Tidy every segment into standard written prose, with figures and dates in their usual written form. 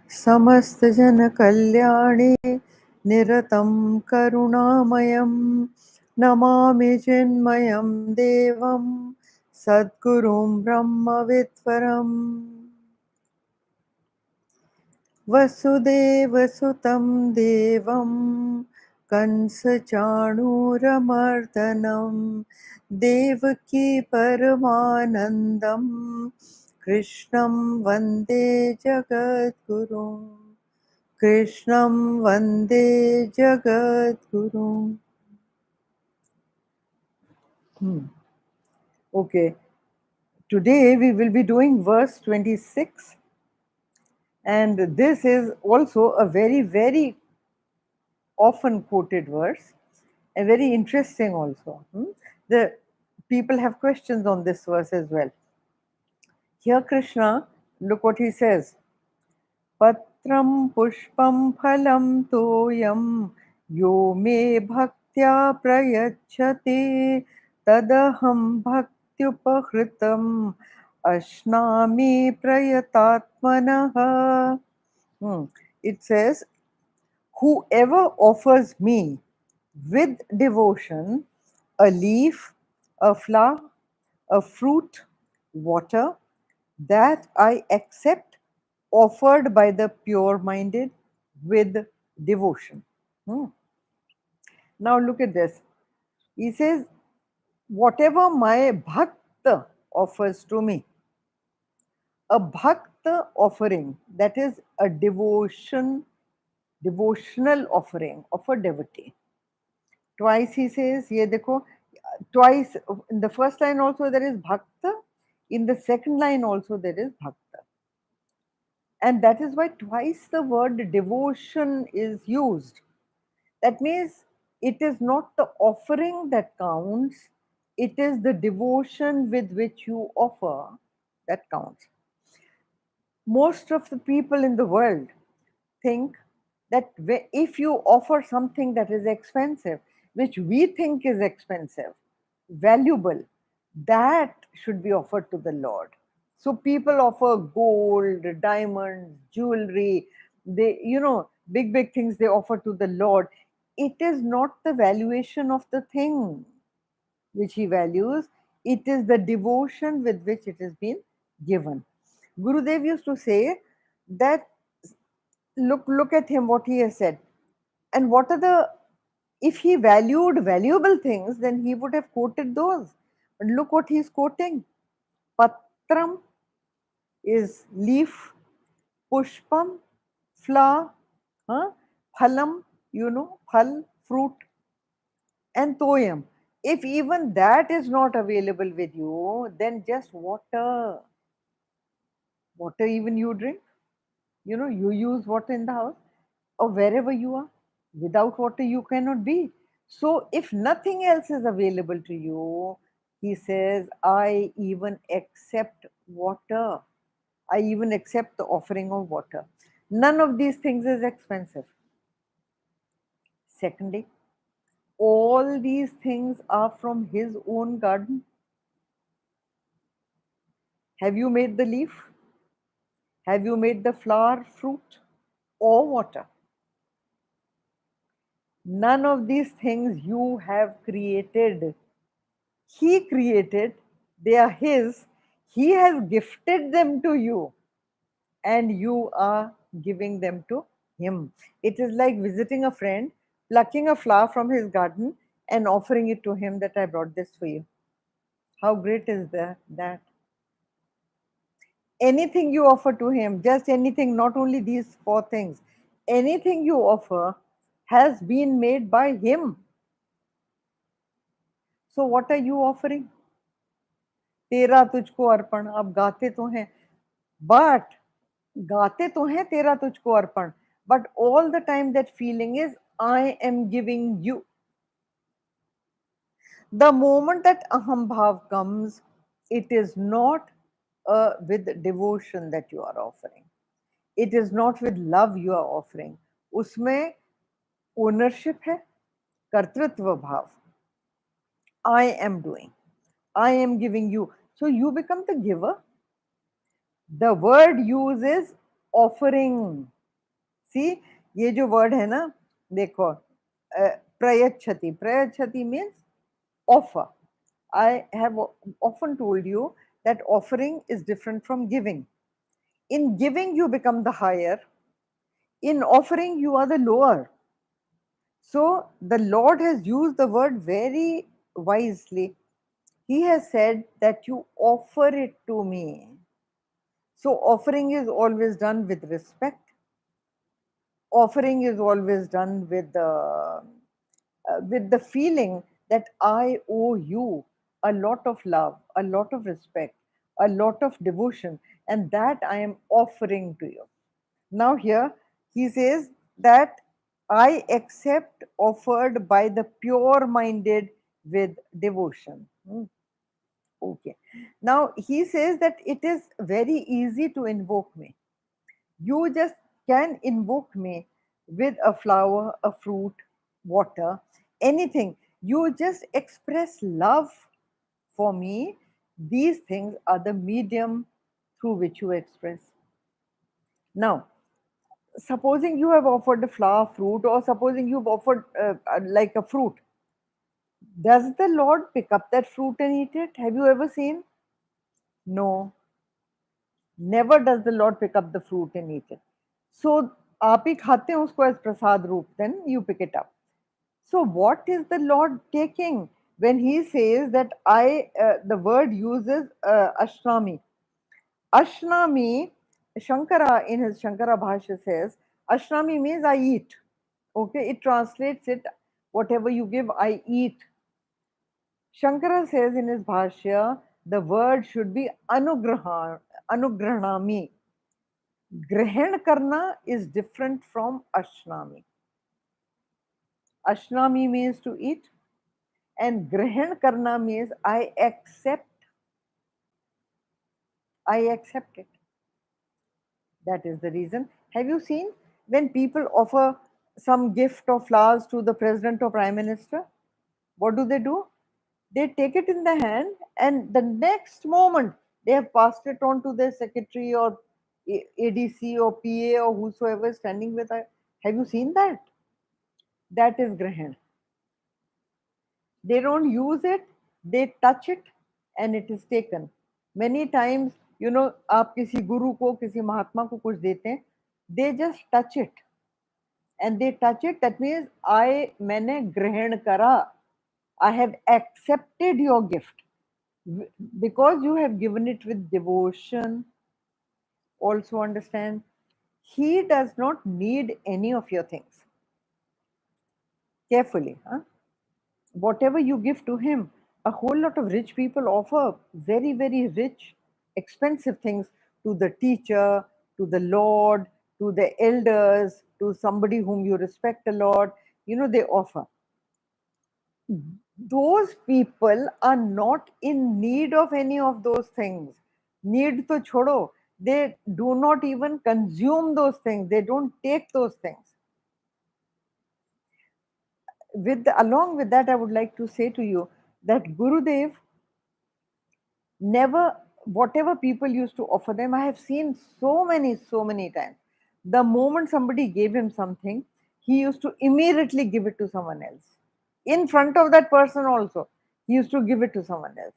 समस्त जन कल्याणे निरतं करुणामयं नमामि चिन्मयं देवं सद्गुरुं ब्रह्मविद्वरम् वसुदेवसुतं देवं कंसचाणूरमर्दनं देवकी परमानन्दं कृष्णं वन्दे जगद्गुरुं कृष्णं वन्दे जगद्गुरुम्. Okay, today we will be doing verse 26, and this is also a very, very often quoted verse and very interesting also. The people have questions on this verse as well. Here Krishna, look what he says. Patram pushpam phalam toyam yo me bhaktya prayachati tadaham bhaktyupahritam ashnami prayatatmanaha. It says, whoever offers me with devotion a leaf, a flower, a fruit, water, that I accept, offered by the pure minded with devotion. Now look at this. He says, whatever my bhakta offers to me, a bhakta offering, that is a devotional offering of a devotee. Twice he says, ye dekho, twice in the first line also there is bhakta, in the second line also there is bhakta. And that is why twice the word devotion is used. That means it is not the offering that counts, it is the devotion with which you offer that counts. Most of the people in the world think that if you offer something that is expensive, which we think is expensive, valuable, that should be offered to the Lord. So people offer gold, diamonds, jewelry, they, big, big things they offer to the Lord. It is not the valuation of the thing which he values, it is the devotion with which it has been given. Gurudev used to say that look at him, what he has said. And what are the, if he valued valuable things, then he would have quoted those. But look what he's quoting. Patram is leaf, pushpam, flower, phalam, phal, fruit, and toyam. If even that is not available with you, then just water. Water even you drink. You use water in the house or wherever you are. Without water, you cannot be. So, if nothing else is available to you, he says, I even accept water. I even accept the offering of water. None of these things is expensive. Secondly, all these things are from his own garden. Have you made the leaf? Have you made the flower, fruit, or water? None of these things you have created. He created, they are his. He has gifted them to you, and you are giving them to him. It is like visiting a friend, plucking a flower from his garden, and offering it to him that I brought this for you. How great is that? Anything you offer to him, just anything, not only these four things, anything you offer has been made by him. So what are you offering? तेरा तुझको अर्पण. आप गाते तो हैं, but गाते तो हैं तेरा तुझको अर्पण, but all the time that feeling is I am giving you. The moment that aham bhav comes, it is not with devotion that you are offering. It is not with love you are offering. उसमें ownership है, कर्तृत्व भाव. I am doing. I am giving you. So you become the giver. The word used is offering. See, ये जो word है ना, देखो, prayachati. Prayachati means offer. I have often told you that offering is different from giving. In giving, you become the higher. In offering, you are the lower. So the Lord has used the word very wisely. He has said that you offer it to me. So offering is always done with respect. Offering is always done with the feeling that I owe you a lot of love, a lot of respect, a lot of devotion, and that I am offering to you. Now, here he says that I accept offered by the pure minded with devotion. Okay. Now, he says that it is very easy to invoke me. You just can invoke me with a flower, a fruit, water, anything. You just express love for me. These things are the medium through which you express. Now, supposing you have offered a flower, fruit, or supposing you've offered like a fruit, does the Lord pick up that fruit and eat it? Have you ever seen? No, never does the Lord pick up the fruit and eat it. So आप ही खाते हैं उसको as prasad रूप, then you pick it up. So what is the Lord taking when he says that the word uses ashrami? Ashrami, Shankara in his Shankara Bhashya says, ashrami means I eat. Okay, it translates it, whatever you give, I eat. Shankara says in his Bhashya, the word should be anugrahanami. Grahan karna is different from ashnami. Ashnami means to eat, and grahan karna means I accept. I accept it. That is the reason. Have you seen when people offer some gift of flowers to the president or prime minister? What do? They take it in the hand, and the next moment they have passed it on to their secretary or ADC or PA or whosoever is standing with her. Have you seen that? That is Grahan. They don't use it, they touch it, and it is taken. Many times, आप किसी गुरु को, किसी महात्मा को कुछ देते हैं, they just touch it. And they touch it, that means मैंने ग्रहण करा. I have accepted your gift. Because you have given it with devotion. Also understand, he does not need any of your things. Carefully, huh? Whatever you give to him, a whole lot of rich people offer very, very rich, expensive things to the teacher, to the Lord, to the elders, to somebody whom you respect a lot. They offer. Those people are not in need of any of those things. Need to chodo. They do not even consume those things. They don't take those things. Along with that, I would like to say to you that Gurudev never, whatever people used to offer them, I have seen so many times. The moment somebody gave him something, he used to immediately give it to someone else. In front of that person also, he used to give it to someone else.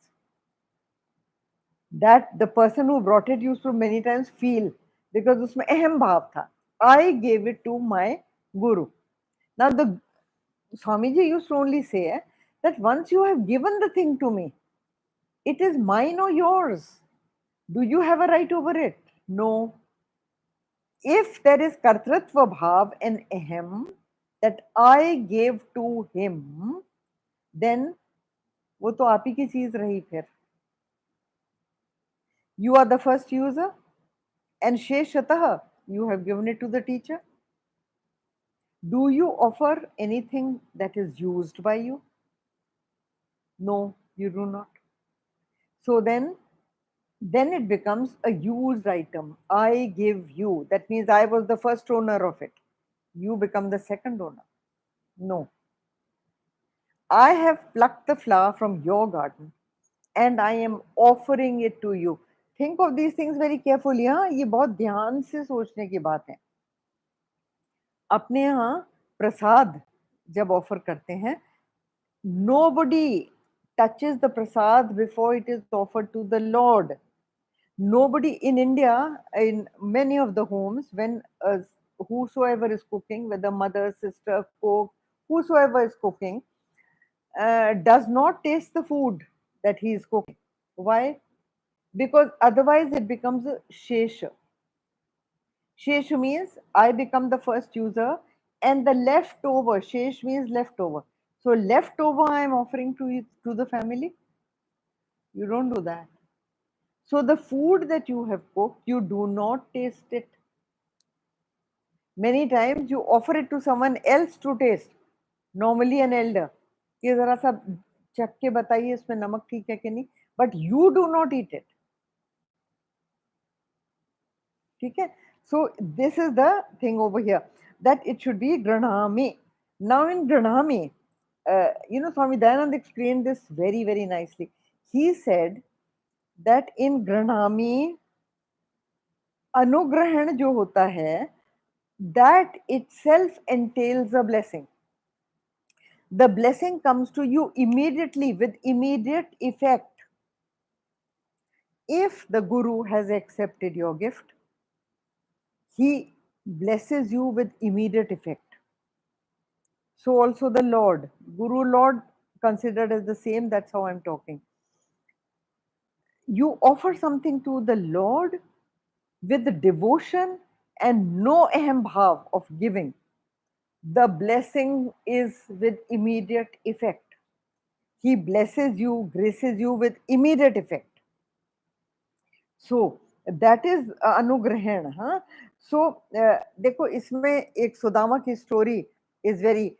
That the person who brought it used to many times feel, because उसमें अहम भाव था. I gave it to my guru. Now the Swamiji used to only say that once you have given the thing to me, it is mine or yours. Do you have a right over it? No. If there is kartritva bhav and ahem that I gave to him, then वो तो आप ही की चीज रही फिर. You are the first user, and sheshatah you have given it to the teacher. Do you offer anything that is used by you? No, you do not. So then it becomes a used item. I give you. That means I was the first owner of it. You become the second owner. No. I have plucked the flower from your garden and I am offering it to you. Think of these things very carefully. हाँ, ये बहुत ध्यान से सोचने की बात है. अपने यहाँ प्रसाद जब ऑफर करते हैं, nobody touches the prasad before it is offered to the Lord. Nobody in India, in many of the homes, when whosoever is cooking, whether mother, sister, cook, whosoever is cooking, does not taste the food that he is cooking. Why? Because otherwise it becomes a shesha. Shesh means I become the first user, and the leftover, shesh means leftover. So leftover I am offering to the family. You don't do that. So the food that you have cooked, you do not taste it. Many times you offer it to someone else to taste. Normally an elder. ये जरा सा चख के बताइए इसमें नमक ठीक है कि नहीं. But you do not eat it. ठीक है. So this is the thing over here, that it should be granami. Now in granami, Swami Dayanand explained this very, very nicely. He said that in granami, anugrahan जो होता है, that itself entails a blessing. The blessing comes to you immediately with immediate effect if the Guru has accepted your gift. He blesses you with immediate effect. So also the Lord, Guru Lord considered as the same, that's how I'm talking. You offer something to the Lord with devotion and no ahem bhav of giving. The blessing is with immediate effect. He blesses you, graces you with immediate effect. So that is अनुग्रहण. हाँ. So देखो इसमें एक सुदामा की story is very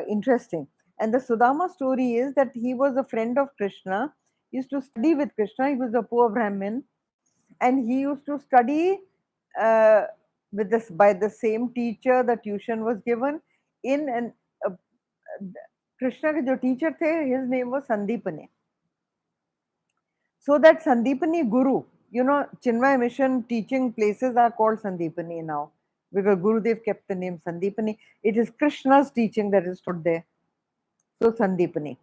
interesting. And the Sudama story is that he was a friend of Krishna. He used to study with Krishna. He was a poor Brahmin, and he used to study uh, with this by the same teacher. The tuition was given in, and Krishna के जो teacher थे, his name was Sandeepany. So that Sandeepany Guru, Chinmaya Mission teaching places are called Sandeepany now, because Gurudev kept the name Sandeepany. It is Krishna's teaching that is taught there. So Sandeepany.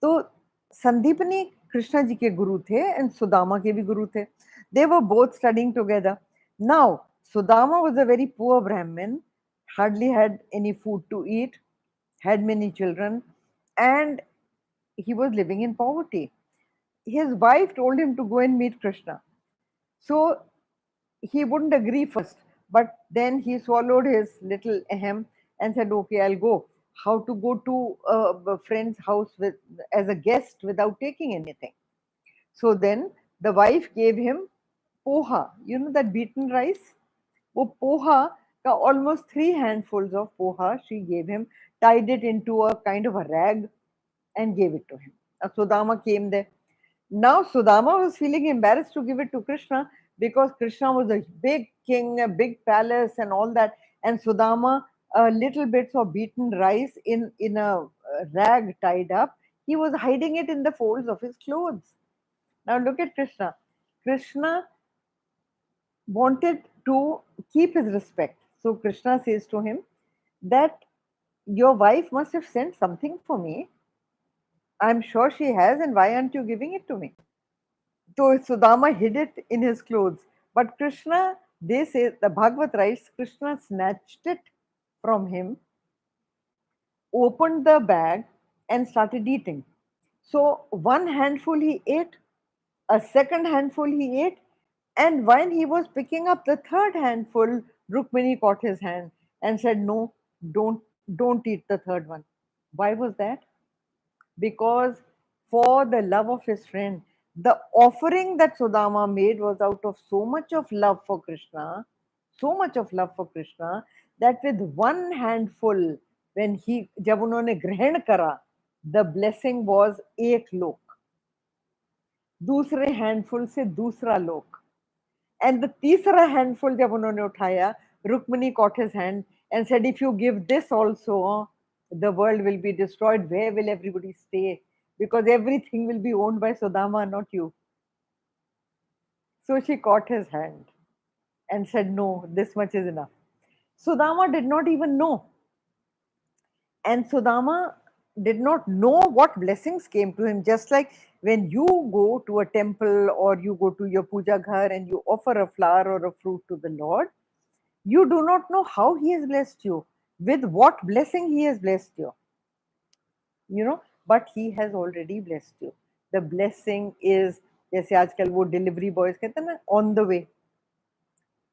So Sandeepany Krishna ji ke guru the and Sudama ke bhi guru the. They were both studying together. Now Sudama was a very poor Brahmin, hardly had any food to eat, had many children, and he was living in poverty. His wife told him to go and meet Krishna. So he wouldn't agree first, but then he swallowed his little ahem and said, "Okay, I'll go." How to go to a friend's house as a guest without taking anything? So then the wife gave him poha, that beaten rice? वो poha, almost 3 handfuls of poha she gave him, tied it into a kind of a rag and gave it to him. Sudama came there. Now Sudama was feeling embarrassed to give it to Krishna because Krishna was a big king, a big palace and all that, and Sudama, little bits of beaten rice in a rag tied up. He was hiding it in the folds of his clothes. Now look at Krishna. Krishna wanted to keep his respect. So Krishna says to him that your wife must have sent something for me. I'm sure she has, and why aren't you giving it to me? So Sudama hid it in his clothes. But Krishna, they say, the Bhagavad writes, Krishna snatched it from him, opened the bag, and started eating. So one handful he ate, a second handful he ate, and when he was picking up the third handful, Rukmini caught his hand and said, "No, don't eat the third one." Why was that? Because for the love of his friend, the offering that Sudama made was out of so much of love for Krishna, so much of love for Krishna, that with one handful, when he जब उन्होंने ग्रहण करा, the blessing was एक लोक, दूसरे handful से दूसरा लोक, and the तीसरा handful जब उन्होंने उठाया, Rukmini caught his hand and said, "If you give this also, the world will be destroyed. Where will everybody stay? Because everything will be owned by Sudama, not you." So she caught his hand and said, "No, this much is enough." Sudama did not even know. And Sudama did not know what blessings came to him. Just like when you go to a temple or you go to your puja ghar and you offer a flower or a fruit to the Lord, you do not know how he has blessed you, with what blessing he has blessed you, but he has already blessed you. The blessing is, जैसे आजकल वो delivery boys कहते हैं ना, on the way.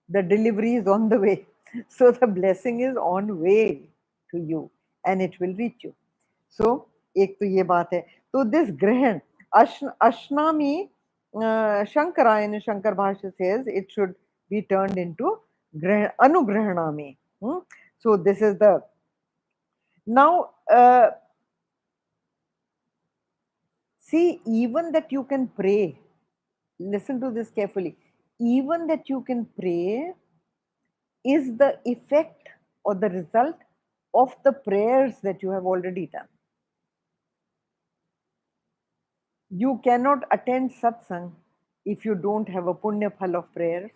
The delivery is on the way. So the blessing is on way to you and it will reach you. So एक तो ये बात है. तो this ग्रहण Ashnami Shankarayana Shankar Bhashya says it should be turned into Anugrahanami. So this is the now see, even that you can pray, listen to this carefully, even that you can pray is the effect or the result of the prayers that you have already done. You cannot attend satsang if you don't have a punya phal of prayers.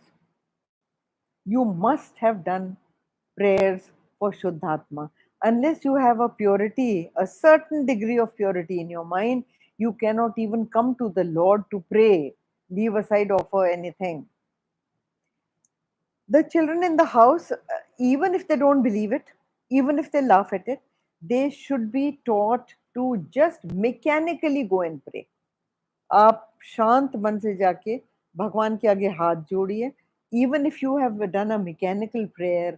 You must have done prayers for Shuddhatma. Unless you have a purity, a certain degree of purity in your mind, you cannot even come to the Lord to pray, leave aside, offer anything. The children in the house, even if they don't believe it, even if they laugh at it, they should be taught to just mechanically go and pray. आप शांत मन से जाके भगवान के आगे हाथ जोड़िए. Even if you have done a mechanical prayer,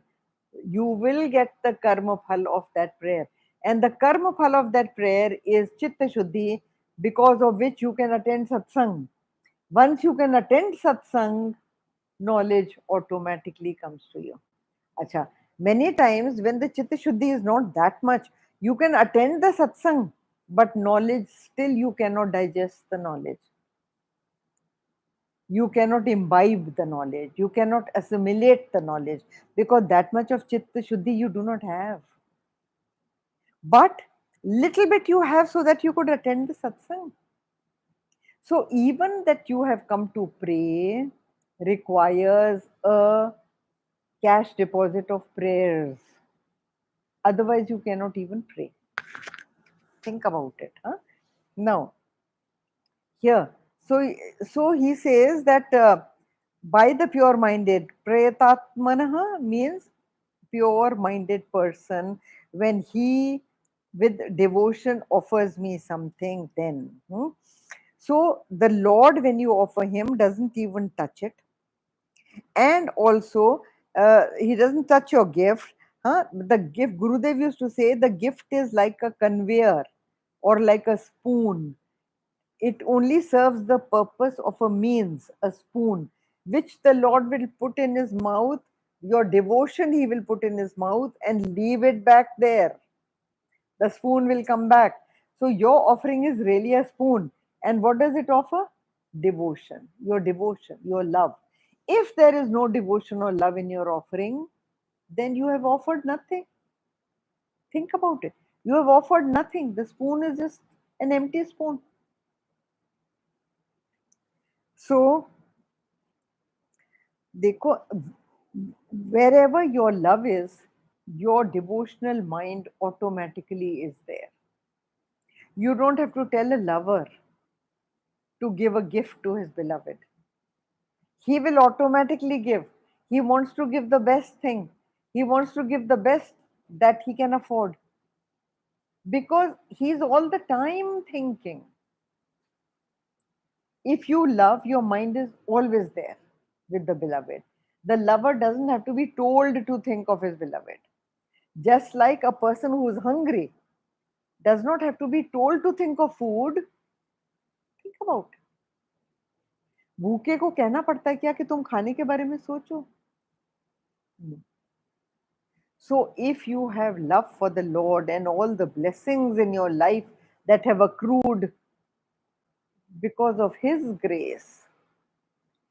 you will get the karma phal of that prayer. And the karma phal of that prayer is chitta shuddhi, because of which you can attend satsang. Once you can attend satsang, knowledge automatically comes to you. Acha, many times when the chitta shuddhi is not that much, you can attend the satsang, but knowledge still you cannot digest the knowledge. You cannot imbibe the knowledge. You cannot assimilate the knowledge because that much of chitta shuddhi you do not have. But little bit you have so that you could attend the satsang. So even that you have come to pray requires a cash deposit of prayers. Otherwise, you cannot even pray. Think about it. Huh? Now, here, so he says that by the pure-minded, prayatatmanaha means pure-minded person. When he, with devotion, offers me something, then. So the Lord, when you offer him, doesn't even touch it. And also, he doesn't touch your gift. The gift, Gurudev used to say, the gift is like a conveyor or like a spoon. It only serves the purpose of a means, a spoon, which the Lord will put in his mouth. Your devotion he will put in his mouth and leave it back there. The spoon will come back. So your offering is really a spoon. And what does it offer? Devotion, your love. If there is no devotion or love in your offering, then you have offered nothing. Think about it. You have offered nothing. The spoon is just an empty spoon. So, देखो, wherever your love is, your devotional mind automatically is there. You don't have to tell a lover to give a gift to his beloved. He will automatically give. He wants to give the best thing. He wants to give the best that he can afford. Because he's all the time thinking. If you love, your mind is always there with the beloved. The lover doesn't have to be told to think of his beloved. Just like a person who is hungry does not have to be told to think of food. Think about it. भूखे को कहना पड़ता है क्या कि तुम खाने के बारे में सोचो? So if you have love for the Lord and all the blessings in your life that have accrued because of his grace,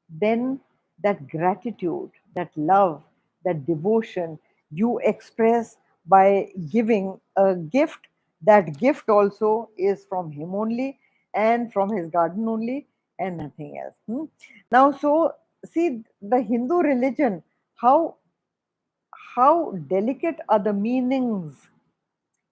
then that gratitude, that love, that devotion you express by giving a gift. That gift also is from him only and from his garden only and nothing else. Now, so see the Hindu religion, how how delicate are the meanings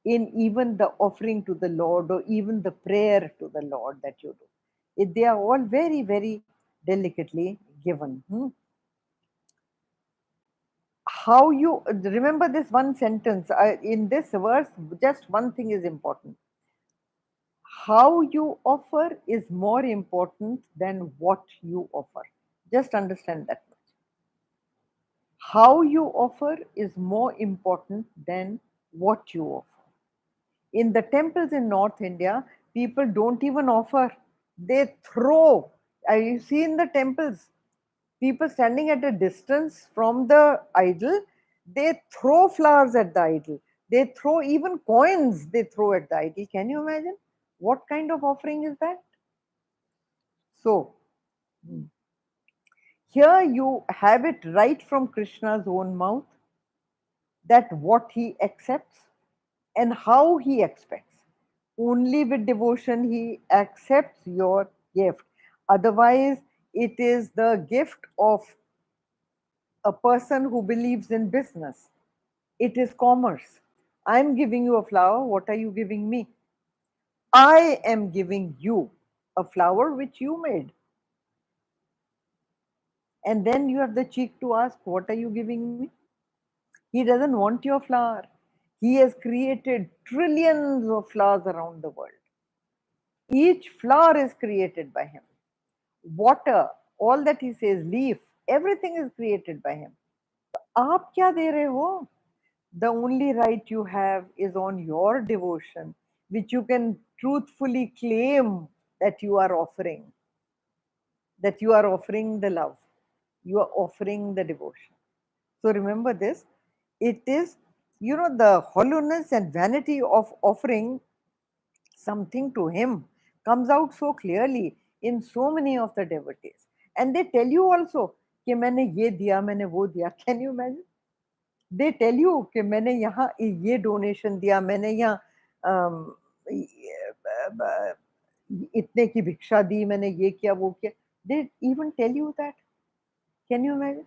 in even the offering to the Lord or even the prayer to the Lord that you do. They are all very, very delicately given. How you remember this one sentence in this verse, just one thing is important. How you offer is more important than what you offer. Just understand that much. How you offer is more important than what you offer. In the temples in North India, people don't even offer, they throw. You see in the temples, people standing at a distance from the idol, they throw flowers at the idol. They throw even coins, they throw at the idol. Can you imagine? What kind of offering is that? So, here you have it right from Krishna's own mouth that what he accepts and how he expects. Only with devotion he accepts your gift. Otherwise, it is the gift of a person who believes in business. It is commerce. I'm giving you a flower. What are you giving me? I am giving you a flower which you made. And then you have the cheek to ask, what are you giving me? He doesn't want your flower. He has created trillions of flowers around the world. Each flower is created by him. Water, all that he says, leaf, everything is created by him. आप क्या दे रहे हो? The only right you have is on your devotion, which you can truthfully claim that you are offering, that you are offering the love, you are offering the devotion. So remember this, it is, the hollowness and vanity of offering something to him comes out so clearly in so many of the devotees. And they tell you also, कि मैंने ये दिया, मैंने वो दिया. Can you imagine? They tell you कि मैंने यहाँ ये डोनेशन दिया, मैंने यहाँ इतने की भिक्षा दी, मैंने ये किया वो किया. They even tell you that. Can you imagine?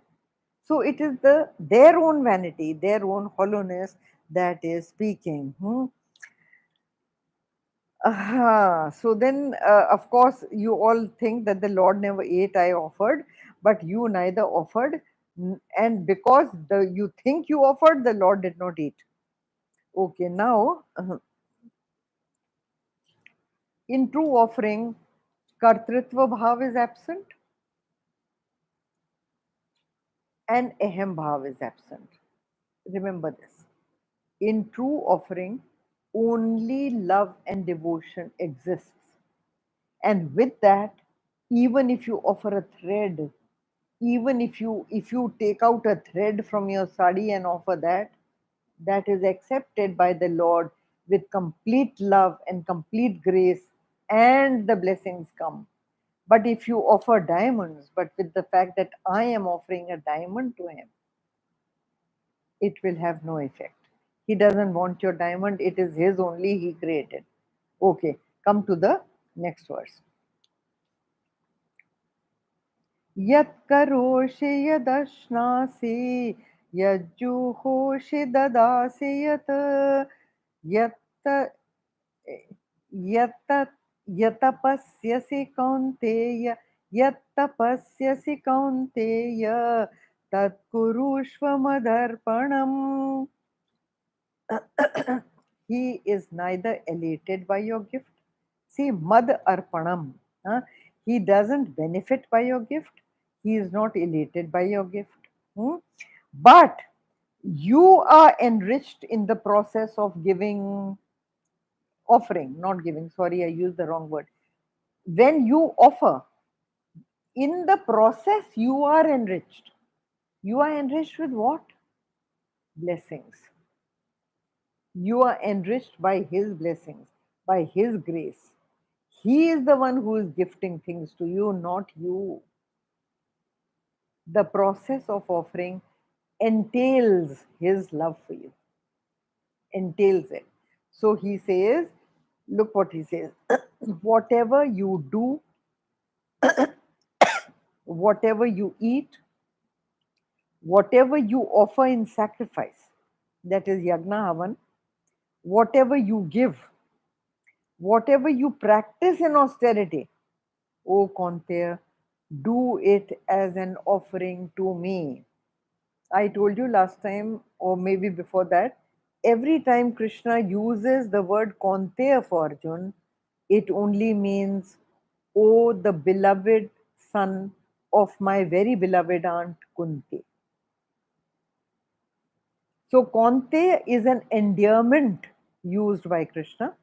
So it is their own vanity, their own hollowness that is speaking. So then, of course, you all think that the Lord never ate, I offered, but you neither offered, and because you think you offered, the Lord did not eat. Okay, now, in true offering, Kartritva Bhav is absent and Ahem Bhav is absent. Remember this. In true offering, only love and devotion exists. And with that, even if you offer a thread, even if you take out a thread from your sari and offer that, that is accepted by the Lord with complete love and complete grace, and the blessings come. But if you offer diamonds, but with the fact that I am offering a diamond to him, it will have no effect. He doesn't want your diamond, it is his only, he created. Okay, come to the next verse. Yat karoshi yadashnasi yajjuhoshi dadasi yat yat yatapasyasi kaunteya yatapasyasi kaunteya tat kurushva madarpanam. He is neither elated by your gift. See, mad arpanam. He doesn't benefit by your gift. He is not elated by your gift. But you are enriched in the process of giving, offering, not giving. Sorry, I used the wrong word. When you offer, in the process, you are enriched. You are enriched with what? Blessings. You are enriched by his blessings, by his grace. He is the one who is gifting things to you, not you. The process of offering entails his love for you, entails it. So he says, look what he says, whatever you do, whatever you eat, whatever you offer in sacrifice, that is Yagna Havan, whatever you give, whatever you practice in austerity, O Kaunteya, do it as an offering to me. I told you last time, or maybe before that, every time Krishna uses the word Kaunteya for Arjun, it only means, oh, the beloved son of my very beloved aunt Kunti. So, Kaunteya is an endearment used by Krishna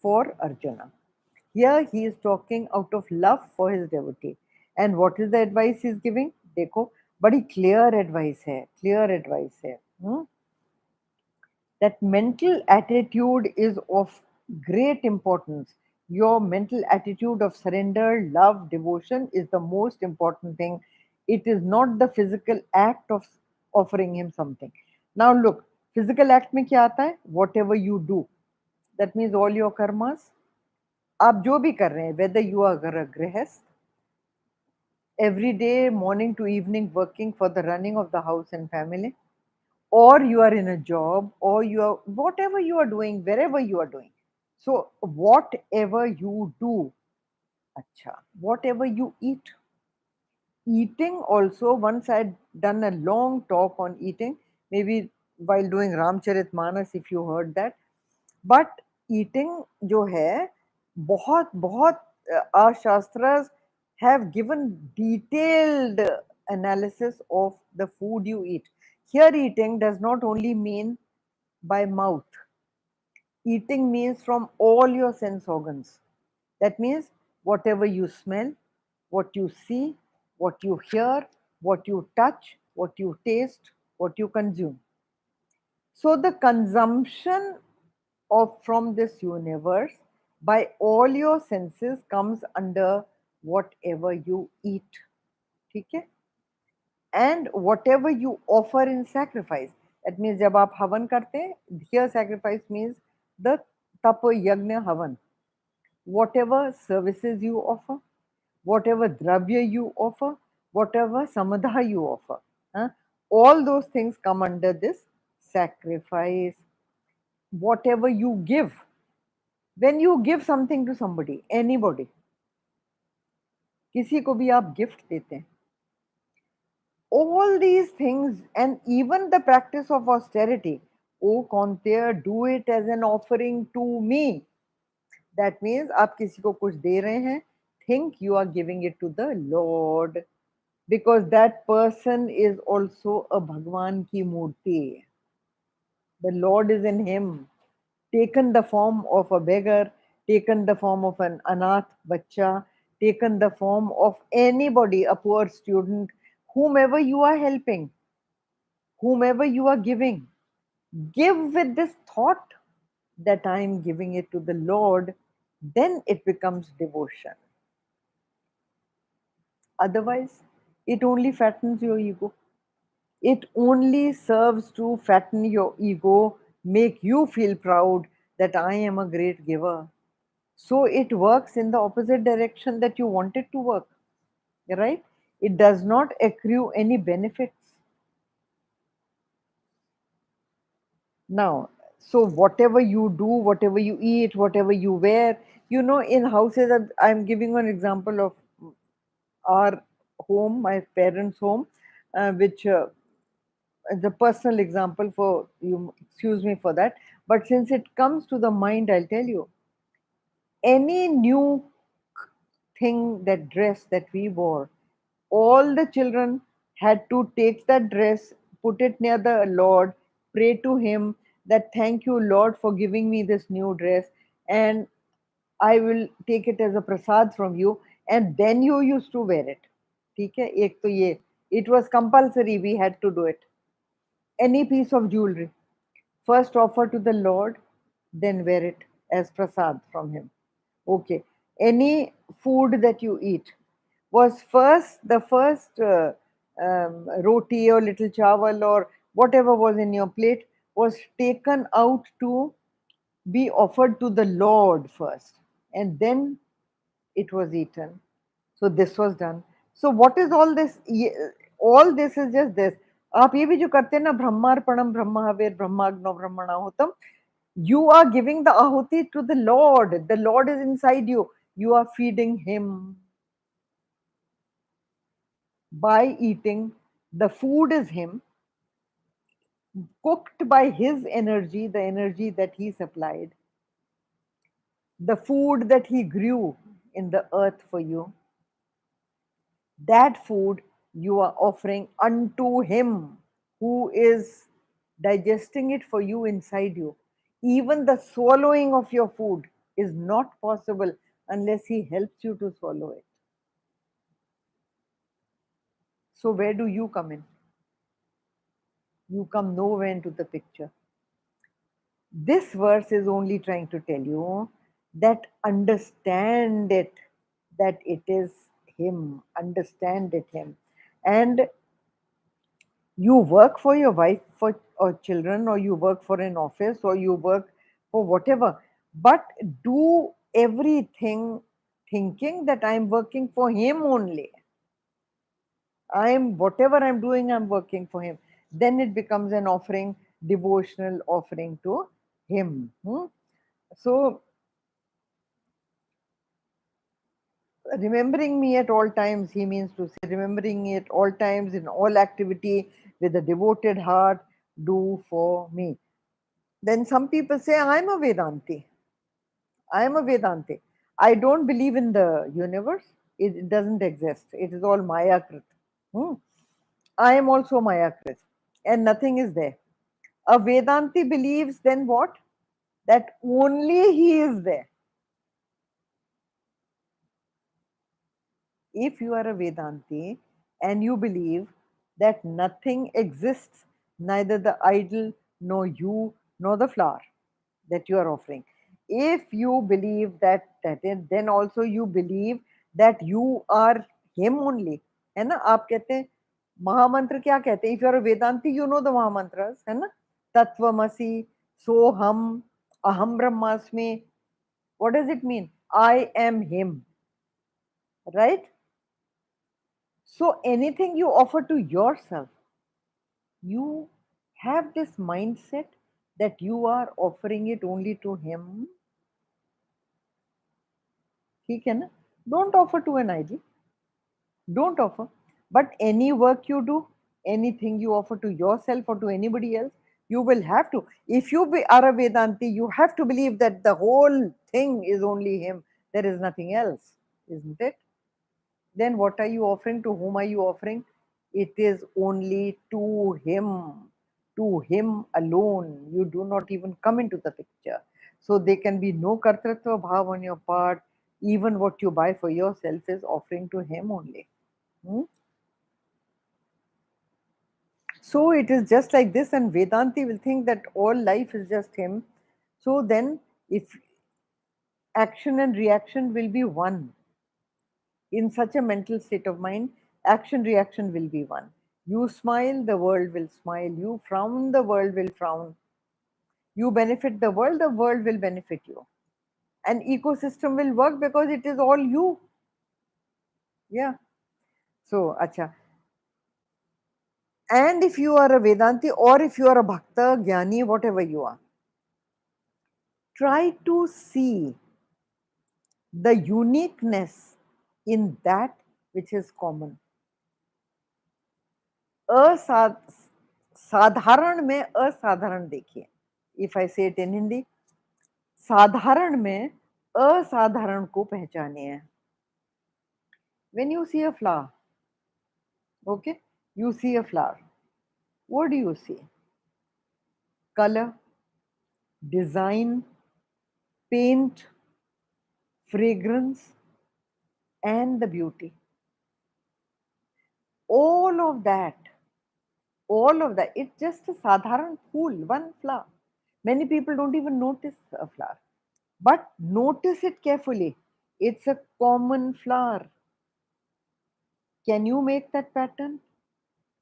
for Arjuna. Here he is talking out of love for his devotee. And what is the advice he is giving? देखो बड़ी clear advice है, clear advice है. That mental attitude is of great importance. Your mental attitude of surrender, love, devotion is the most important thing. It is not the physical act of offering him something. Now look, physical act में क्या आता है? Whatever you do. That means all your karmas. आप जो भी कर रहे हैं, whether you are a grihast, every day morning to evening working for the running of the house and family, or you are in a job, or you are whatever you are doing, wherever you are doing. So whatever you do, acha, whatever you eat, eating also. Once I had done a long talk on eating, maybe while doing Ramcharitmanas, if you heard that. But eating जो है बहुत बहुत our shastras have given detailed analysis of the food you eat. Here eating does not only mean by mouth. Eating means from all your sense organs. That means whatever you smell, what you see, what you hear, what you touch, what you taste, what you consume. So the consumption of from this universe by all your senses comes under whatever you eat. ठीक है? And whatever you offer in sacrifice. That means जब आप हवन करते हैं, here sacrifice means the तप यज्ञ हवन. Whatever services you offer, whatever dravya you offer, whatever samadha you offer, huh? All those things come under this sacrifice. Whatever you give, when you give something to somebody, anybody, किसी को भी आप gift देते हैं, all these things, and even the practice of austerity, oh Kaunteya, do it as an offering to me. That means आप किसी को कुछ दे रहे हैं, think you are giving it to the Lord, because that person is also a Bhagwan ki murti. The Lord is in him, taken the form of a beggar, taken the form of an anath bacha, taken the form of anybody, a poor student, whomever you are helping, whomever you are giving. Give with this thought that I am giving it to the Lord, then it becomes devotion. Otherwise, it only fattens your ego. It only serves to fatten your ego, make you feel proud that I am a great giver. So it works in the opposite direction that you want it to work, right? It does not accrue any benefits. Now, so whatever you do, whatever you eat, whatever you wear, in houses, I'm giving you an example of our home, my parents' home, which is a personal example for you, excuse me for that. But since it comes to the mind, I'll tell you, any new thing, that dress that we wore, all the children had to take that dress, put it near the Lord, pray to Him that thank you, Lord, for giving me this new dress, and I will take it as a prasad from you, and then you used to wear it. ठीक है, एक तो ये, it was compulsory, we had to do it. Any piece of jewelry, first offer to the Lord, then wear it as prasad from Him. Okay. Any food that you eat was the first roti or little chawal or whatever was in your plate was taken out to be offered to the Lord first, and then it was eaten. So this was done. So what is all this? All this is just this. आप ये भी जो करते हैं ना, ब्रह्मार्पणम ब्रह्महविर ब्रह्माग्नो ब्रह्मणाहुतम, you are giving the ahuti to the Lord. The Lord is inside you. You are feeding him by eating. The food is him, cooked by his energy, the energy that he supplied, the food that he grew in the earth for you. That food you are offering unto him who is digesting it for you inside you. Even the swallowing of your food is not possible unless he helps you to swallow it. So, where do you come in? You come nowhere into the picture. This verse is only trying to tell you that understand it, that it is him, understand it him. And you work for your wife for or children, or you work for an office, or you work for whatever, but do everything thinking that I'm working for him only. I'm whatever I'm doing, I'm working for him. Then it becomes an offering, devotional offering to him. So remembering me at all times, he means to say, remembering me at all times in all activity with a devoted heart, do for me. Then some people say, I'm a Vedanti. I am a Vedanti. I don't believe in the universe. It doesn't exist. It is all Maya Krit. Hmm. I am also Maya Krit. And nothing is there. A Vedanti believes then what? That only he is there. If you are a Vedanti and you believe that nothing exists, neither the idol, nor you, nor the flower that you are offering. If you believe that is, then also you believe that you are him only. है ना? आप कहते हैं महामंत्र क्या कहते हैं? If you are a Vedanti, you know the Mahamantras, है ना? Tattvamasi, Soham, Aham Brahmasmi. What does it mean? I am him, right? So anything you offer to yourself, you have this mindset that you are offering it only to him. ठीक है ना? Don't offer to an idol. Don't offer. But any work you do, anything you offer to yourself or to anybody else, you will have to. If you are a Vedanti, you have to believe that the whole thing is only him. There is nothing else, isn't it? Then what are you offering? To whom are you offering? It is only to him alone. You do not even come into the picture. So there can be no kartritva bhav on your part. Even what you buy for yourself is offering to him only. Hmm? So it is just like this, and Vedanti will think that all life is just him. So then, if action and reaction will be one, in such a mental state of mind, action reaction will be one. You smile, the world will smile. You frown, the world will frown. You benefit the world will benefit you. An ecosystem will work because it is all you. Yeah. So, acha. And if you are a Vedanti or if you are a Bhakta, Jnani, whatever you are, try to see the uniqueness in that which is common. साधारण में असाधारण देखिए. If I से it in Hindi, साधारण में असाधारण को पहचानिए. When you see a flower, okay, you see a flower, what do you see? Color, design, paint, fragrance, and the beauty. All of that, it's just a sadharan phool, one flower. Many people don't even notice a flower. But notice it carefully. It's a common flower. Can you make that pattern?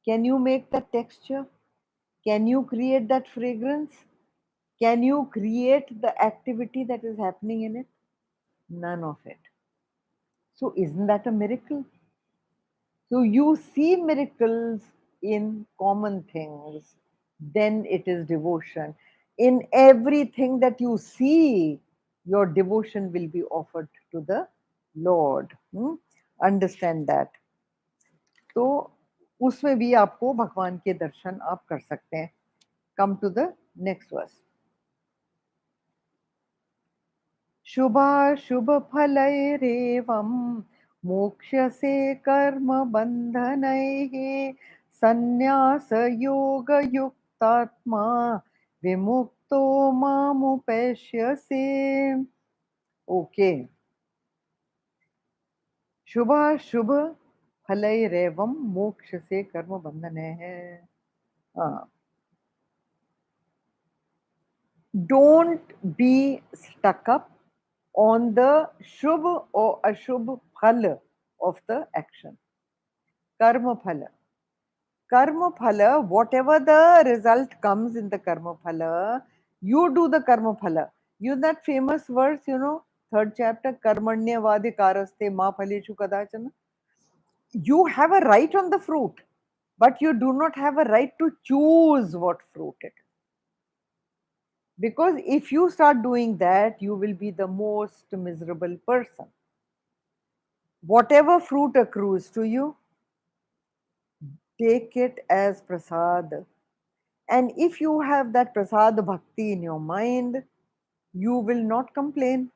Can you make that texture? Can you create that fragrance? Can you create the activity that is happening in it? None of it. So, isn't that a miracle? So, you see miracles in common things, then it is devotion. In everything that you see, your devotion will be offered to the Lord. Understand that. तो उसमें भी आपको भगवान के दर्शन आप कर सकते हैं. Come to the next verse. शुभाशुभ फलैरेवं मोक्ष्यसे कर्म बन्धनैः संन्यास योग युक्तात्मा विमुक्तो मामुपैष्यसे. ओके. शुभाशुभ फलैरेवं मोक्ष्यसे कर्म बन्धनैः. Don't be stuck up on the shubh or ashubh phala of the action. Karma phala. Karma phala, whatever the result comes in the karma phala, you do the karma phala. You know that famous verse, third chapter, Karmanya vadikaraste ma phaleshu kadachana. You have a right on the fruit, but you do not have a right to choose what fruit it is. Because if you start doing that, you will be the most miserable person. Whatever fruit accrues to you, take it as prasad. And if you have that prasad bhakti in your mind, you will not complain.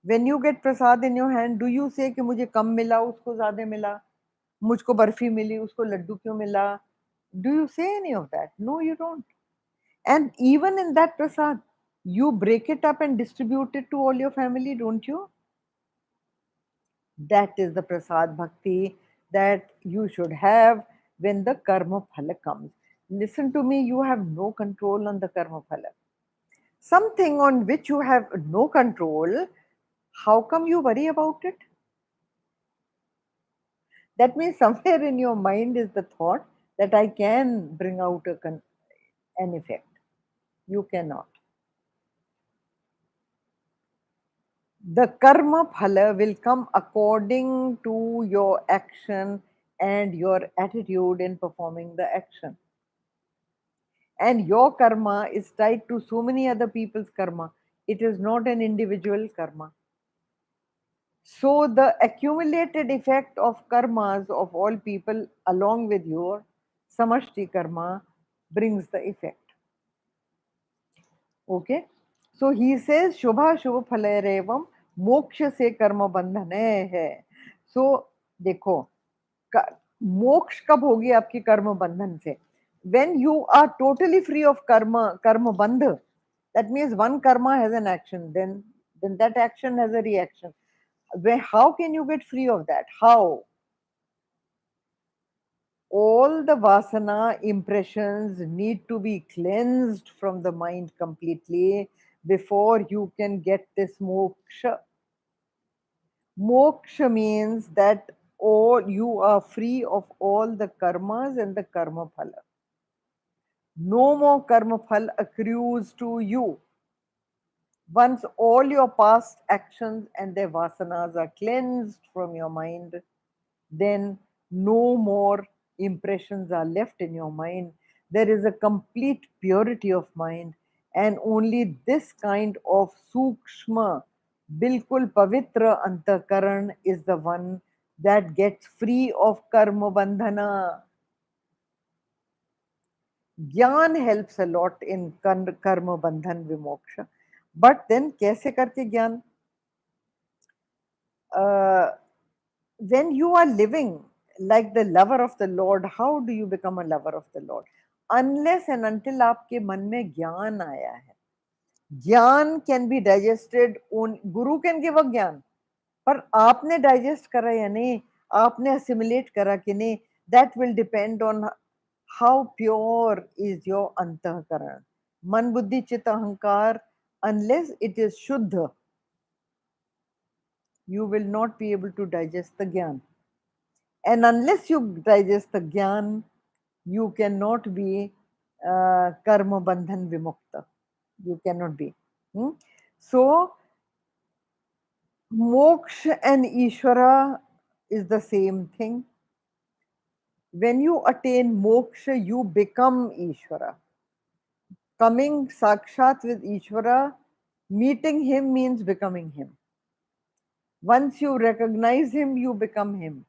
When you get prasad in your hand, do you say कि मुझे कम मिला, उसको ज़्यादा मिला, मुझको बर्फी मिली, उसको लड्डू क्यों मिला? Do you say any of that? No, you don't. And even in that prasad, you break it up and distribute it to all your family, don't you? That is the prasad bhakti that you should have when the karma phala comes. Listen to me, you have no control on the karma phala. Something on which you have no control, how come you worry about it? That means somewhere in your mind is the thought that I can bring out an effect. You cannot. The karma phala will come according to your action and your attitude in performing the action. And your karma is tied to so many other people's karma. It is not an individual karma. So the accumulated effect of karmas of all people along with your samashti karma brings the effect. Okay? So he says, Shubha Shubha Phalarevam Moksha se karma bandhane hai. So, देखो, मोक्ष कब होगी आपकी कर्म बंधन से? When you are totally free of karma bandha, that means one karma has an action, then that action has a reaction. How can you get free of that? How? All the vasana impressions need to be cleansed from the mind completely before you can get this moksha. Moksha means that all you are free of all the karmas and the karma phala. No more karma phala accrues to you. Once all your past actions and their vasanas are cleansed from your mind, then no more impressions are left in your mind. There is a complete purity of mind, and only this kind of sukshma, bilkul pavitra antakaran is the one that gets free of karma bandhana. Gyan helps a lot in karma bandhan vimoksha. But then, kaise karke gyan? When you are living like the lover of the Lord, how do you become a lover of the Lord? Unless and until आपके मन में ज्ञान आया है. ज्ञान can be digested on Guru can give a ज्ञान, पर आपने digest करा या नहीं, आपने assimilate करा कि नहीं, that will depend on how pure is your antahkaran. मन बुद्धि चित्त अहंकार, unless it is shuddha, you will not be able to digest the ज्ञान. And unless you digest the gyan, you cannot be karma bandhan vimukta. You cannot be. So, moksha and Ishvara is the same thing. When you attain moksha, you become Ishvara. Coming sakshat with Ishvara, meeting him means becoming him. Once you recognize him, you become him.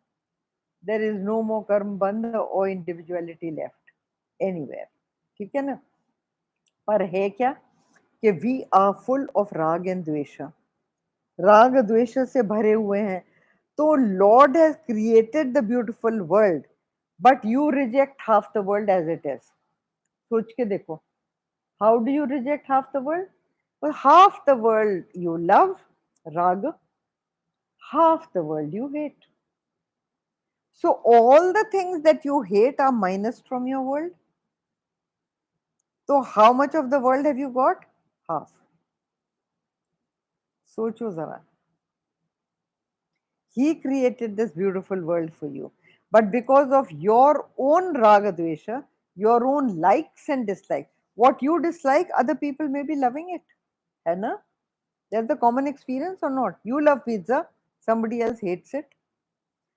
There is no more karma bandha or individuality left anywhere. ठीक है ना? पर है क्या कि we are full of राग एंड द्वेषा. राग द्वेष से भरे हुए हैं. तो lord has created the beautiful world, but you reject half the world as it is. सोच के देखो, how do you reject half the world? Half the world you love, राग, half the world you hate. So all the things that you hate are minused from your world. So how much of the world have you got? Half. सोचो जरा. He created this beautiful world for you, but because of your own raga dvesha, your own likes and dislikes, what you dislike, other people may be loving it. है ना? That's the common experience or not? You love pizza, somebody else hates it.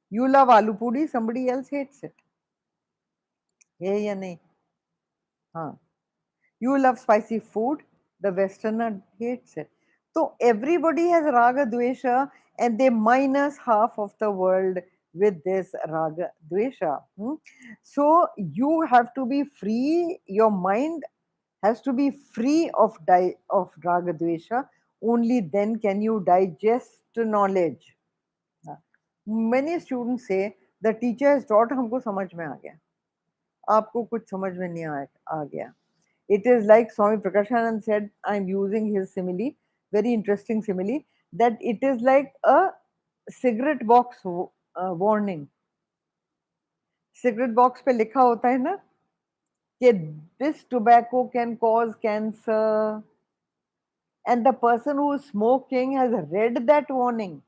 You love aloo puri, somebody else hates it. है या नहीं? हाँ. You love spicy food, the Westerner hates it. So everybody has raga dvesha and they minus half of the world with this raga dvesha. So you have to be free, your mind has to be free of raga dvesha. Only then can you digest knowledge. Many students say the teacher has taught, हमको समझ में आ गया. आपको कुछ समझ में नहीं आ गया. It is like Swami Prakashanand said, I'm using his simile, very interesting simile, that it is like a cigarette box warning. Cigarette box पे लिखा होता है ना कि this tobacco can cause cancer, and the person who is smoking has read that warning.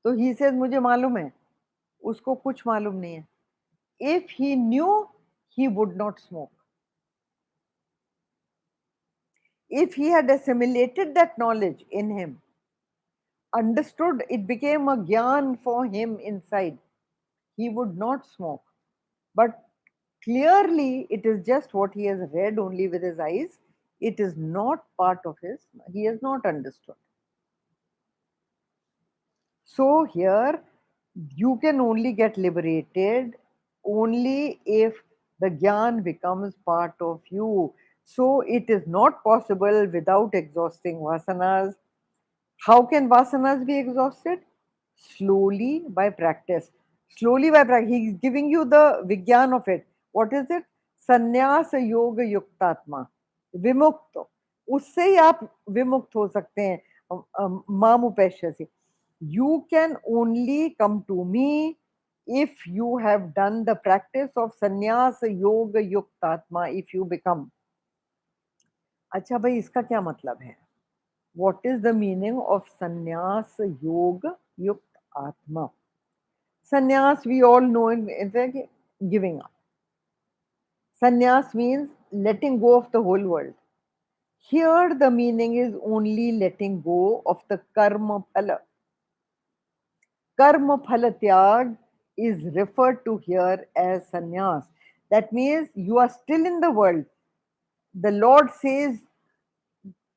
तो he says मुझे मालूम है, उसको कुछ मालूम नहीं है. If he knew, he would not smoke. If he had assimilated that knowledge in him, understood, it became a gyan for him inside, he would not smoke. But clearly, it is just what he has read only with his eyes. It is not part of his, he has not understood. So, here you can only get liberated only if the gyan becomes part of you. So, it is not possible without exhausting vasanas. How can vasanas be exhausted? Slowly by practice. Slowly by practice. He is giving you the vigyan of it. What is it? Sannyas yoga yuktatma. विमुक्त. उससे ही आप विमुक्त हो सकते हैं मामुपेश्य से. You can only come to me if you have done the practice of sannyas yoga yuktatma, if you become. अच्छा भाई, इसका क्या मतलब है? What is the meaning of sannyas yoga yukt atma? Sannyas, we all know it's like giving up. Sannyas means letting go of the whole world. Here the meaning is only letting go of the karma phala. Karma phala tyag is referred to here as sannyas. That means you are still in the world. The Lord says,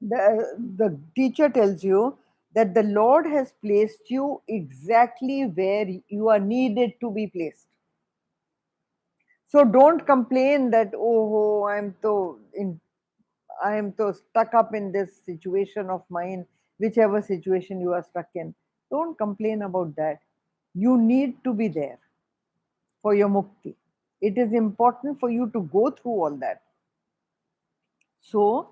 the teacher tells you that the Lord has placed you exactly where you are needed to be placed. So don't complain that, oh, I am so stuck up in this situation of mine, whichever situation you are stuck in. Don't complain about that. You need to be there for your mukti. It is important for you to go through all that. So,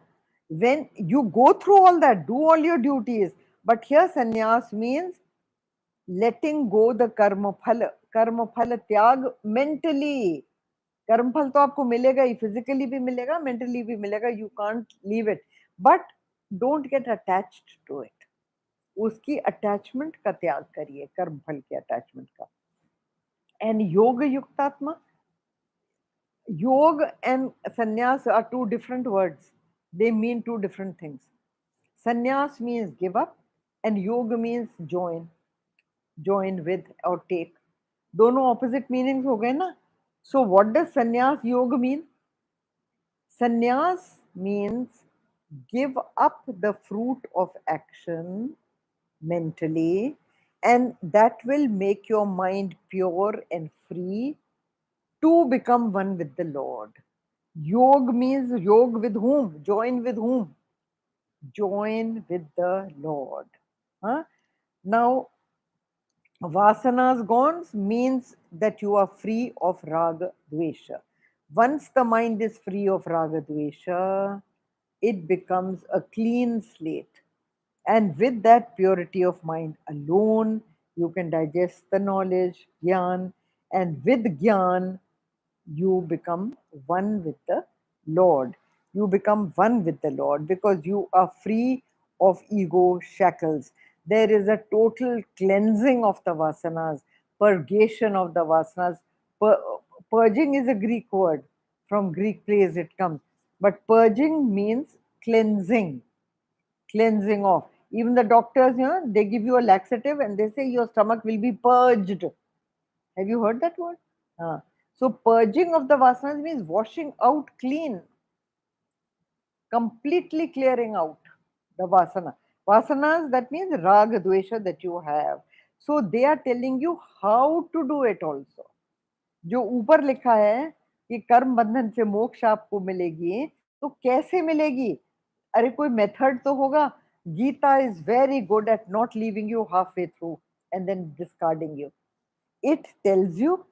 when you go through all that, do all your duties. But here, sannyas means letting go the karma phala. Karma phala tyag mentally. कर्म फल तो आपको मिलेगा ही, physically भी मिलेगा, mentally भी मिलेगा. You can't leave it, but don't get attached to it. उसकी अटैचमेंट का त्याग करिए, कर्म फल के अटैचमेंट का. एंड योग युक्तात्मा, योग एंड संन्यास are two different words. They mean two different things. संन्यास मीन्स गिव अप एंड योग means join with or take. दोनों opposite meanings हो गए ना. So what does sannyas yoga mean? Sannyas means give up the fruit of action mentally, and that will make your mind pure and free to become one with the Lord. Yog means yog with whom? Join with whom? Join with the Lord. Huh? Now, vasanas gone means that you are free of raga dvesha. Once the mind is free of raga dvesha, it becomes a clean slate. And with that purity of mind alone, you can digest the knowledge, gyan, and with gyan, you become one with the Lord. You become one with the Lord because you are free of ego shackles. There is a total cleansing of the vasanas, purgation of the vasanas. Purging is a Greek word. From Greek place it comes. But purging means cleansing, cleansing off. Even the doctors, they give you a laxative and they say your stomach will be purged. Have you heard that word? So purging of the vasanas means washing out clean, completely clearing out the vasana. Vasanas, that means raga, dvesha that you have. So they are telling you how to do it also. जो ऊपर लिखा है कि कर्म बंधन से मोक्ष आपको मिलेगी, तो कैसे मिलेगी? अरे कोई मेथड तो होगा. Gita is very good at not leaving you halfway through and then discarding you. It tells you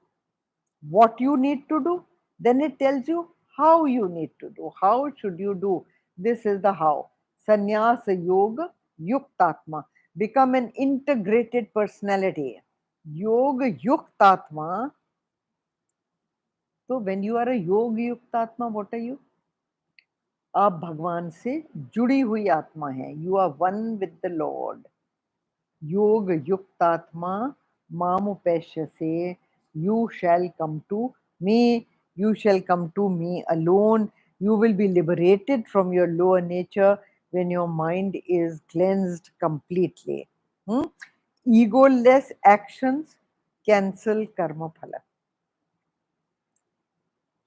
what you need to do, then it tells you how you need to do. How should you do? This is the how. Sannyasa Yoga Yuktatma. Become an integrated personality. Yoga Yuktatma. So when you are a Yoga Yuktatma, what are you? आप भगवान से जुड़ी हुई आत्मा है. You are one with the Lord. योग युक्तात्मा मामुपैश्यसे, you shall come to me, you shall come to me alone. You will be liberated from your lower nature when your mind is cleansed completely. Egoless actions cancel karma phala.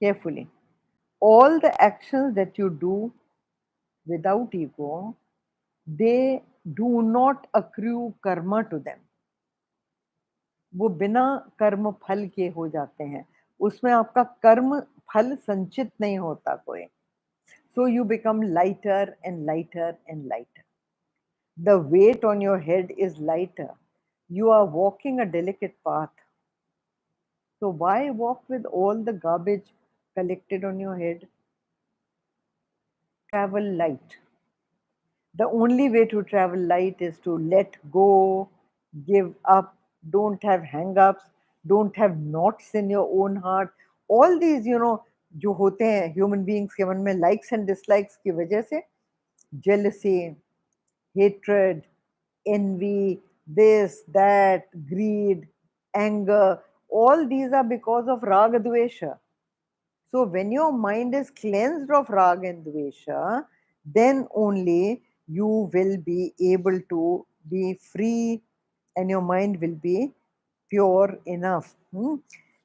Carefully. All the actions that you do without ego, they do not accrue karma to them. वो बिना कर्म फल के हो जाते हैं. उसमें आपका कर्म फल संचित नहीं होता कोई. So you become lighter and lighter and lighter. The weight on your head is lighter. You are walking a delicate path. So why walk with all the garbage collected on your head? Travel light. The only way to travel light is to let go, give up, don't have hang-ups, don't have knots in your own heart. All these, जो होते हैं human beings के मन में likes and dislikes की वजह से, jealousy, hatred, envy, this, that, greed, anger, all these are because of raga dvesha. So when your mind is cleansed of raga and dvesha, then only you will be able to be free and your mind will be pure enough.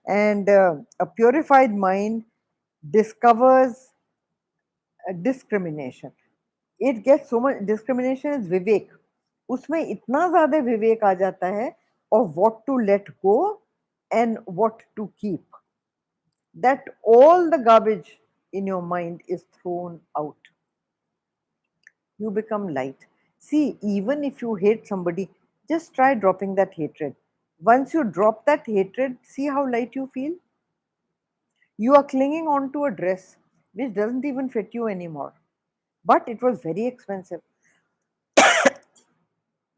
And a purified mind discovers discrimination. It gets so much discrimination is vivek. उसमें इतना ज़्यादा विवेक आ जाता है of what to let go and what to keep, that all the garbage in your mind is thrown out. You become light. See, even if you hate somebody, just try dropping that hatred. Once you drop that hatred, see how light you feel. You are clinging on to a dress which doesn't even fit you anymore, but it was very expensive,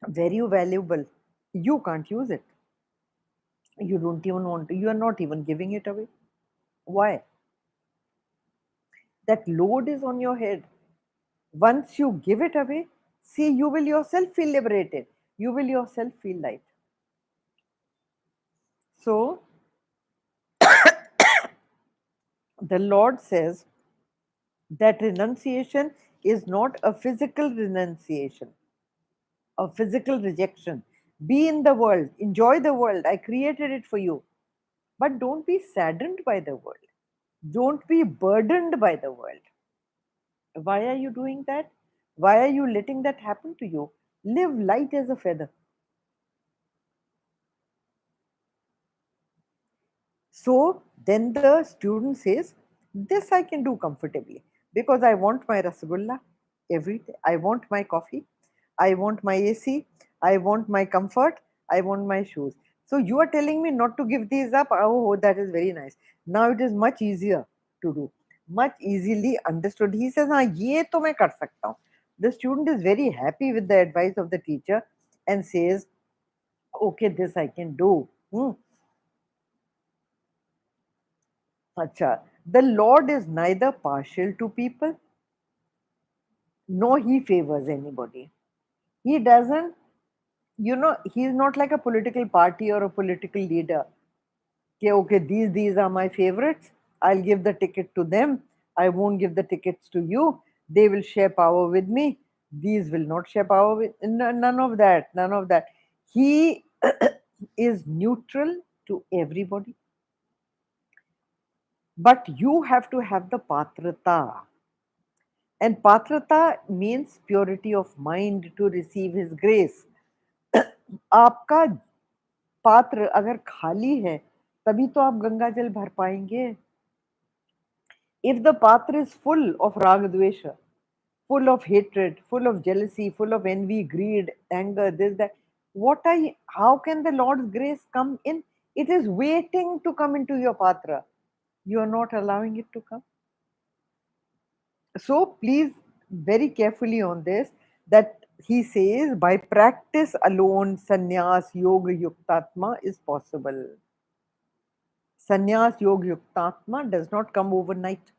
very valuable. You can't use it. You don't even want to, you are not even giving it away. Why? That load is on your head. Once you give it away, see, you will yourself feel liberated. You will yourself feel light. So, the Lord says that renunciation is not a physical renunciation, a physical rejection. Be in the world, enjoy the world. I created it for you. But don't be saddened by the world. Don't be burdened by the world. Why are you doing that? Why are you letting that happen to you? Live light as a feather. So then the student says, this I can do comfortably because I want my rasgulla every day. I want my coffee. I want my AC. I want my comfort. I want my shoes. So you are telling me not to give these up. Oh, that is very nice. Now it is much easier to do, much easily understood. He says, हाँ ये तो मैं कर सकता हूँ. The student is very happy with the advice of the teacher and says, okay, this I can do. Acha. The Lord is neither partial to people nor he favors anybody. He doesn't, he's not like a political party or a political leader. Okay, these are my favorites. I'll give the ticket to them. I won't give the tickets to you. They will share power with me. These will not share power with none of that. None of that. He is neutral to everybody. But you have to have the patrata. And patrata means purity of mind to receive his grace. आपका पात्र अगर खाली है तभी तो आप गंगा जल भर पाएंगे. If the patra is full of ragadvesha, full of hatred, full of jealousy, full of envy, greed, anger, this, that, how can the Lord's grace come in? It is waiting to come into your patra. You are not allowing it to come. So please, very carefully on this, that he says by practice alone sannyas yoga yuktatma is possible. Sannyas yoga yuktatma does not come overnight.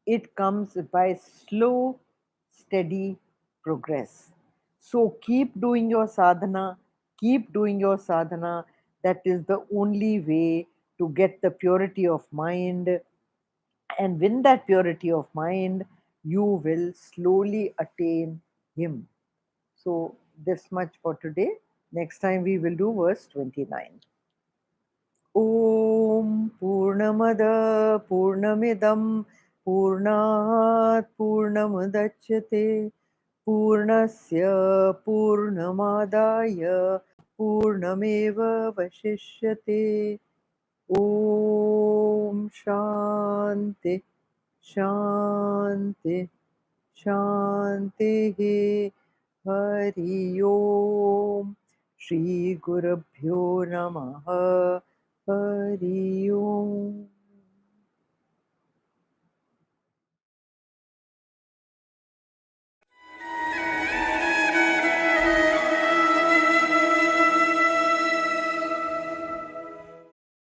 It comes by slow, steady progress. So keep doing your sadhana, keep doing your sadhana. That is the only way to get the purity of mind, and win that purity of mind, you will slowly attain Him. So, this much for today. Next time we will do verse 29. Om Purnamada Purnamidam Purnat Purnamadachyate Purnasya Purnamadaya Purnameva Vashishyate. Om Shanti Shanti Shanti Hari Om Shri Gurubhyo Namaha Hari Om.